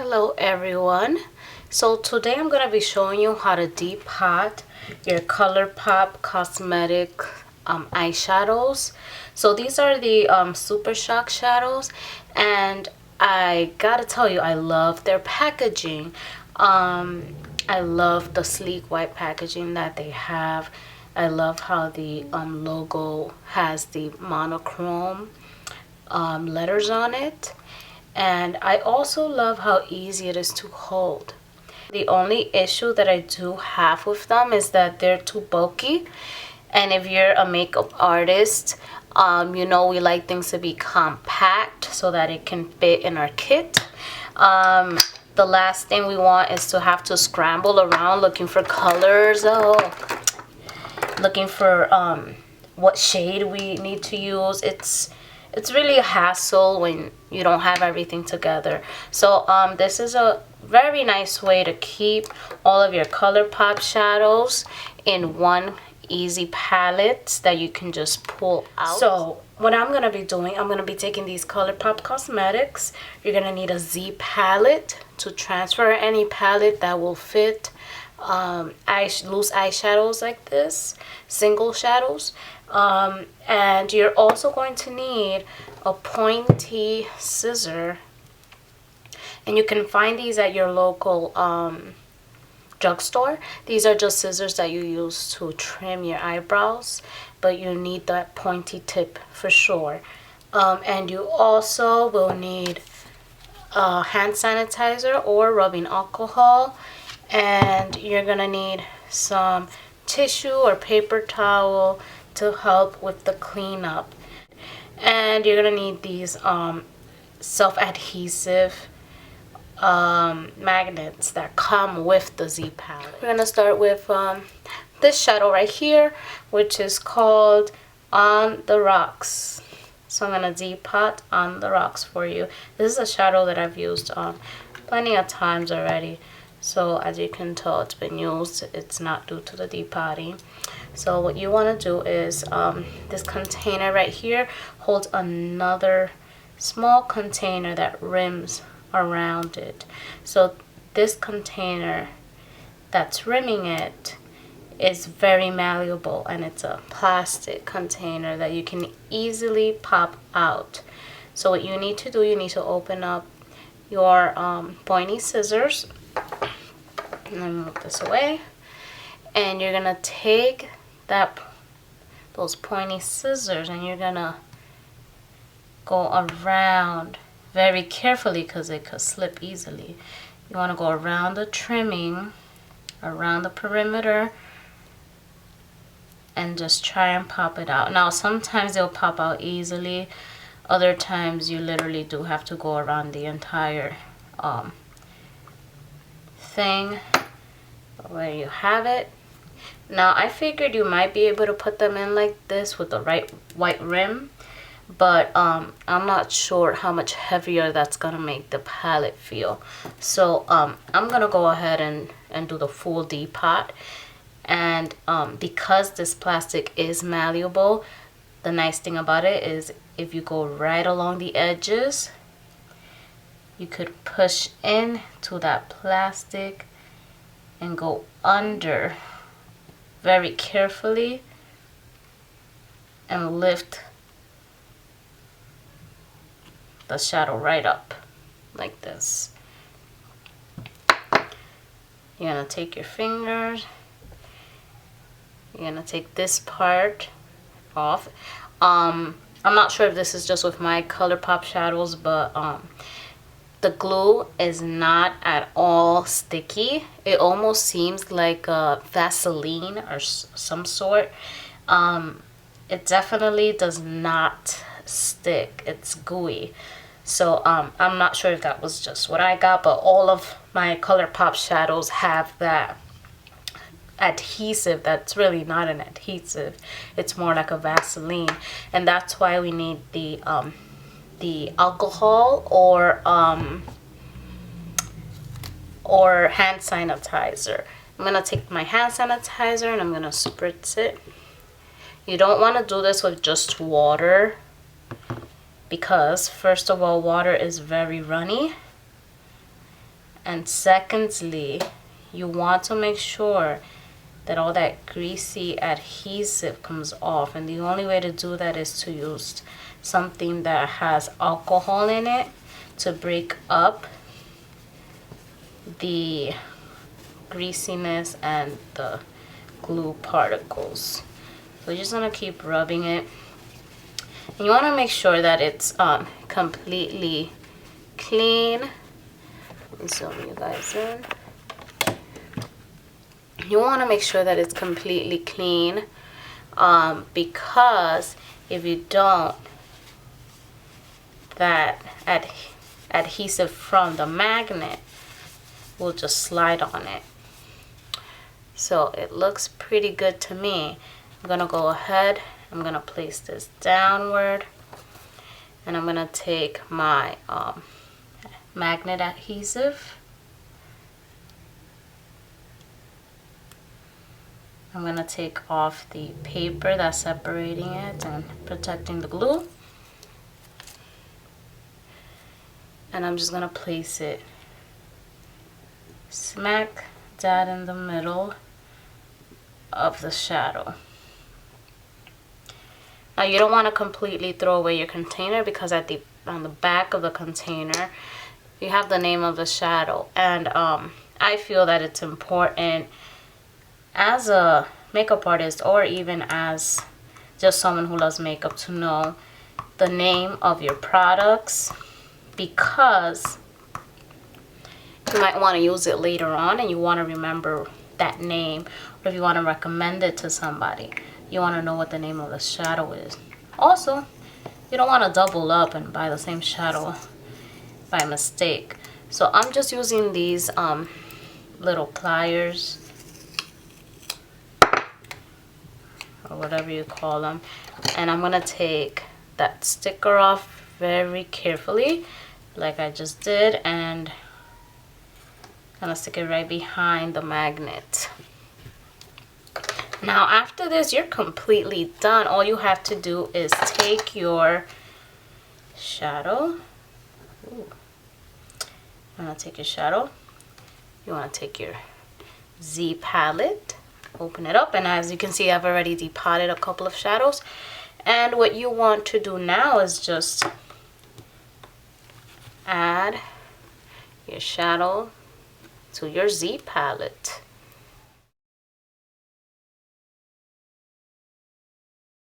Hello everyone. So today I'm going to be showing you how to depot your ColourPop cosmetic eyeshadows. So these are the Super Shock Shadows, and I gotta tell you, I love their packaging. I love the sleek white packaging that they have. I love how the logo has the monochrome letters on it. And I also love how easy it is to hold. The only issue that I do have with them is that they're too bulky. And if you're a makeup artist, you know we like things to be compact so that it can fit in our kit. The last thing we want is to have to scramble around looking for colors, looking for what shade we need to use. It's really a hassle when you don't have everything together. So this is a very nice way to keep all of your ColourPop shadows in one easy palette that you can just pull out. So what I'm going to be doing, I'm going to be taking these ColourPop cosmetics. You're going to need a Z palette to transfer any palette that will fit loose eyeshadows like this, single shadows. And you're also going to need a pointy scissor, and you can find these at your local drugstore. These are just scissors that you use to trim your eyebrows, but you need that pointy tip for sure. And you also will need hand sanitizer or rubbing alcohol, and you're gonna need some tissue or paper towel to help with the cleanup. And you're gonna need these self-adhesive magnets that come with the Z palette. We're gonna start with this shadow right here, which is called On the Rocks. So I'm gonna depot On the Rocks for you. This is a shadow that I've used plenty of times already. So as you can tell, it's been used. It's not due to the depotting. So what you want to do is this container right here holds another small container that rims around it. So this container that's rimming it is very malleable, and it's a plastic container that you can easily pop out. So what you need to do, you need to open up your pointy scissors, and then move this away, and you're gonna take those pointy scissors, and you're gonna go around very carefully because it could slip easily. You want to go around the trimming, around the perimeter, and just try and pop it out. Now sometimes they'll pop out easily, other times you literally do have to go around the entire thing. Where you have it. Now I figured you might be able to put them in like this with the right white rim, but I'm not sure how much heavier that's gonna make the palette feel. So I'm gonna go ahead and do the full depot. And because this plastic is malleable, the nice thing about it is if you go right along the edges, you could push into that plastic and go under very carefully and lift the shadow right up like this. You're gonna take your fingers, you're gonna take this part off. I'm not sure if this is just with my ColourPop shadows, but the glue is not at all sticky. It almost seems like a Vaseline or some sort. It definitely does not stick. It's gooey. So I'm not sure if that was just what I got, but all of my ColourPop shadows have that adhesive that's really not an adhesive. It's more like a Vaseline, and that's why we need the alcohol or hand sanitizer. I'm gonna take my hand sanitizer and I'm gonna spritz it. You don't want to do this with just water because first of all, water is very runny, And secondly, you want to make sure that all that greasy adhesive comes off, and the only way to do that is to use something that has alcohol in it to break up the greasiness and the glue particles. So you're just gonna keep rubbing it, and you want to make sure that it's completely clean. Let me zoom you guys in. You want to make sure that it's completely clean, because if you don't, that adhesive from the magnet will just slide on it. So it looks pretty good to me. I'm gonna go ahead, I'm gonna place this downward, and I'm gonna take my magnet adhesive. I'm gonna take off the paper that's separating it and protecting the glue. And I'm just gonna place it smack dab in the middle of the shadow. Now you don't want to completely throw away your container, because on the back of the container you have the name of the shadow, and I feel that it's important as a makeup artist, or even as just someone who loves makeup, to know the name of your products, because you might want to use it later on and you want to remember that name, or if you want to recommend it to somebody, you want to know what the name of the shadow is. Also, you don't want to double up and buy the same shadow by mistake. So I'm just using these little pliers, or whatever you call them, and I'm gonna take that sticker off very carefully, like I just did, and gonna stick it right behind the magnet. Now after this, you're completely done. All you have to do is take your shadow. Ooh. You wanna take your shadow, you wanna take your Z palette, open it up, and as you can see, I've already depotted a couple of shadows. And what you want to do now is just add your shadow to your Z palette.